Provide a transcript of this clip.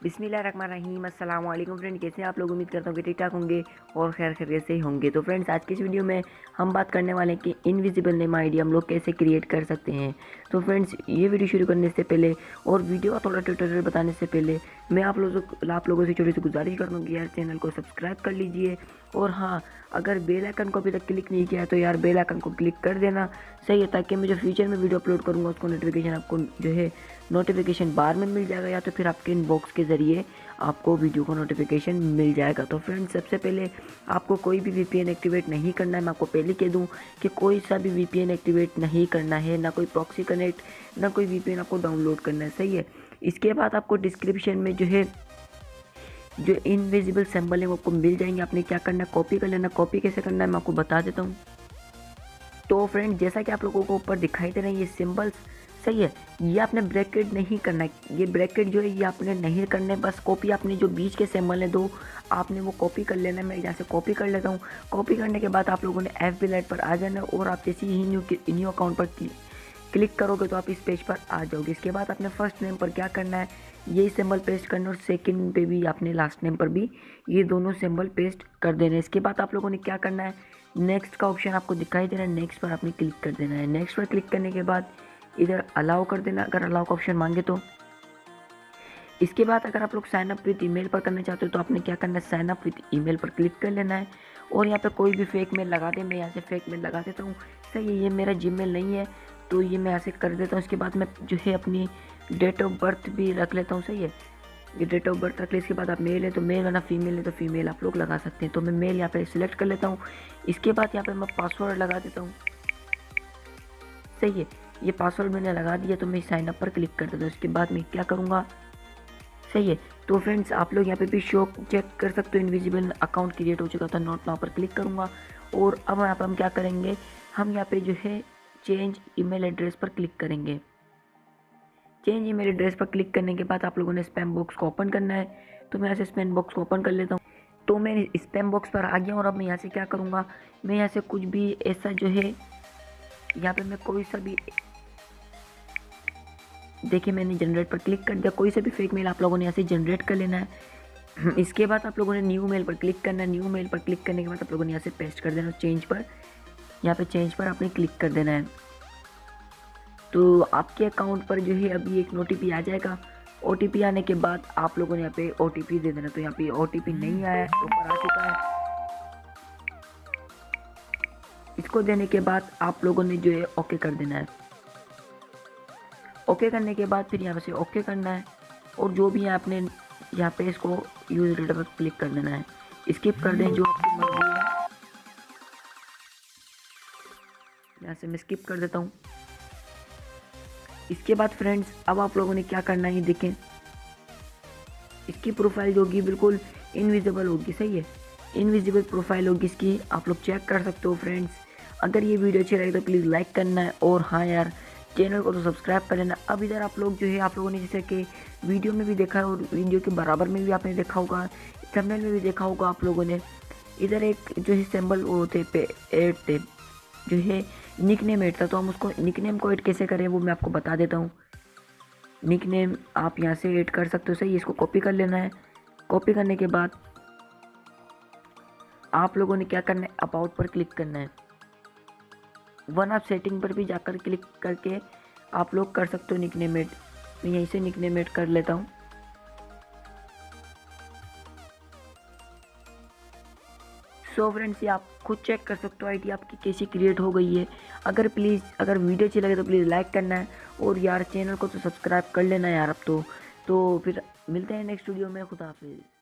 बिस्मिल्लाहिर्रहमानिर्रहीम। अस्सलाम वालेकुम फ्रेंड, कैसे हैं आप लोग। उम्मीद करता हूँ कि ठीक ठाक होंगे और खैर खैरियत से ही होंगे। तो फ्रेंड्स, आज की इस वीडियो में हम बात करने वाले हैं कि इनविजिबल नेम आईडी हम लोग कैसे क्रिएट कर सकते हैं। तो फ्रेंड्स, ये वीडियो शुरू करने से पहले और वीडियो का थोड़ा ट्यूटोरियल बताने से पहले मैं आप लोगों से छोटी सी गुजारिश करता हूँ कि यार चैनल को सब्सक्राइब कर लीजिए। और हाँ, अगर बेल आइकन को अभी तक क्लिक नहीं किया है तो यार बेल आइकन को क्लिक कर देना, सही है, ताकि मैं जो फ्यूचर में वीडियो अपलोड करूँगा उसको नोटिफिकेशन आपको जो है नोटिफिकेशन बार में मिल जाएगा, या तो फिर आपके इनबॉक्स के ज़रिए आपको वीडियो का नोटिफिकेशन मिल जाएगा। तो फ्रेंड्स, सबसे पहले आपको कोई भी वीपीएन एक्टिवेट नहीं करना है। मैं आपको पहले कह दूं कि कोई सा भी वीपीएन एक्टिवेट नहीं करना है, ना कोई प्रॉक्सी कनेक्ट, ना कोई वीपीएन आपको डाउनलोड करना है, सही है। इसके बाद आपको डिस्क्रिप्शन में जो इनविजिबल सिंबल है वो आपको मिल जाएंगे। आपने क्या करना है, कॉपी कर लेना। कॉपी कैसे करना है मैं आपको बता देता हूँ। तो फ्रेंड, जैसा कि आप लोगों को ऊपर दिखाई दे रहे हैं ये सिंबल्स, सही है, ये आपने ब्रैकेट नहीं करना है। ये ब्रैकेट जो है ये आपने नहीं करना है, बस कॉपी आपने जो बीच के सिंबल है दो आपने वो कॉपी कर लेना है। मैं यहाँ से कॉपी कर लेता हूँ। कॉपी करने के बाद आप लोगों ने FB लाइट पर आ जाना है और आप जैसे ही न्यू अकाउंट पर क्लिक करोगे तो आप इस पेज पर आ जाओगे। इसके बाद आपने फर्स्ट नेम पर क्या करना है, ये सिंबल पेस्ट करना, और सेकंड पे भी आपने लास्ट नेम पर भी ये दोनों सिंबल पेस्ट कर देना है। इसके बाद आप लोगों ने क्या करना है, नेक्स्ट का ऑप्शन आपको दिखाई दे रहा है, नेक्स्ट पर आपने क्लिक कर देना है। नेक्स्ट पर क्लिक करने के बाद इधर अलाउ कर देना, अगर अलाउ का ऑप्शन मांगे तो। इसके बाद अगर आप लोग साइन अप विद ईमेल पर करना चाहते हो तो आपने क्या करना है, साइन अप विद ईमेल पर क्लिक कर लेना है। और यहाँ पे कोई भी फेक मेल लगा दे, मैं यहाँ से फेक मेल लगा देता हूँ, सही है। ये मेरा जीमेल नहीं है तो ये मैं यहाँ से कर देता हूँ। इसके बाद मैं जो है अपनी डेट ऑफ बर्थ भी रख लेता हूँ, सही है। ये डेट ऑफ बर्थ रख ले। इसके बाद आप मेल है तो मेल, वरना फीमेल है तो फीमेल आप लोग लगा सकते हैं। तो मैं मेल यहाँ पे सिलेक्ट कर लेता हूँ। इसके बाद यहाँ पे मैं पासवर्ड लगा देता हूँ, सही है। ये पासवर्ड मैंने लगा दिया तो मैं साइन अप पर क्लिक कर देता हूँ। इसके बाद मैं क्या करूँगा, सही है। तो फ्रेंड्स, आप लोग यहाँ पे भी शो चेक कर सकते हो, इनविजिबल अकाउंट क्रिएट हो चुका था। नोट नाउ पर क्लिक करूँगा और अब यहाँ पर हम क्या करेंगे, हम यहाँ पे जो है चेंज ईमेल एड्रेस पर क्लिक करेंगे। चेंज ईमेल एड्रेस पर क्लिक करने के बाद आप लोगों ने स्पैम बॉक्स को ओपन करना है। तो मैं यहाँ से स्पैम बॉक्स को ओपन कर लेता हूँ। तो मैं स्पैम बॉक्स पर आ गया और अब मैं यहाँ से क्या करूँगा, मैं यहाँ से कुछ भी ऐसा जो है यहाँ पे मैं कोई सा भी, देखिए मैंने जनरेट पर क्लिक कर दिया। कोई सा भी फेक मेल आप लोगों ने यहाँ से जनरेट कर लेना है। इसके बाद आप लोगों ने न्यू मेल पर क्लिक करना है। न्यू मेल पर क्लिक करने के बाद आप लोगों ने यहाँ से पेस्ट कर देना चेंज पर। यहाँ पे चेंज पर आपने क्लिक कर देना है। तो आपके अकाउंट पर जो है अभी एक OTP आ जाएगा। OTP आने के बाद आप लोगों ने यहाँ पे OTP दे देना। तो यहाँ पे OTP नहीं आया, ऊपर आ चुका है। इसको देने के बाद आप लोगों ने जो है ओके कर देना है। ओके करने के बाद फिर यहाँ से ओके करना है और जो भी आपने यहाँ पे इसको यूज डेटा पर क्लिक कर देना है। स्किप कर दें जो आपकी मर्जी है। यहाँ से मैं स्किप कर देता हूँ। इसके बाद फ्रेंड्स, अब आप लोगों ने क्या करना है, देखें इसकी प्रोफाइल जो होगी बिल्कुल इनविजिबल होगी, सही है। इनविजिबल प्रोफाइल होगी इसकी, आप लोग चेक कर सकते हो। फ्रेंड्स, अगर ये वीडियो अच्छी लगे तो प्लीज़ लाइक करना है और हाँ यार चैनल को तो सब्सक्राइब कर लेना। अब इधर आप लोग जो है, आप लोगों ने जैसे कि वीडियो में भी देखा है और वीडियो के बराबर में भी आपने देखा होगा, थंबनेल में भी देखा होगा आप लोगों ने, इधर एक जो है सिंबल वो थे पे ऐड थे, जो है निकनेम ऐड था। तो हम उसको निकनेम को ऐड कैसे करें वो मैं आपको बता देता हूँ। निकनेम आप यहाँ से ऐड कर सकते हो, सही। इसको कॉपी कर लेना है। कॉपी करने के बाद आप लोगों ने क्या करना है, अबाउट पर क्लिक करना है। वन आप सेटिंग पर भी जाकर क्लिक करके आप लोग कर सकते हो निकनेम ऐड। मैं यहीं से निकनेम ऐड कर लेता हूँ। सो फ्रेंड्स, ये आप खुद चेक कर सकते हो आईडी आपकी कैसी क्रिएट हो गई है। अगर वीडियो अच्छी लगे तो प्लीज़ लाइक करना है और यार चैनल को तो सब्सक्राइब कर लेना यार अब तो फिर मिलते हैं नेक्स्ट वीडियो में। खुदा हाफिज़।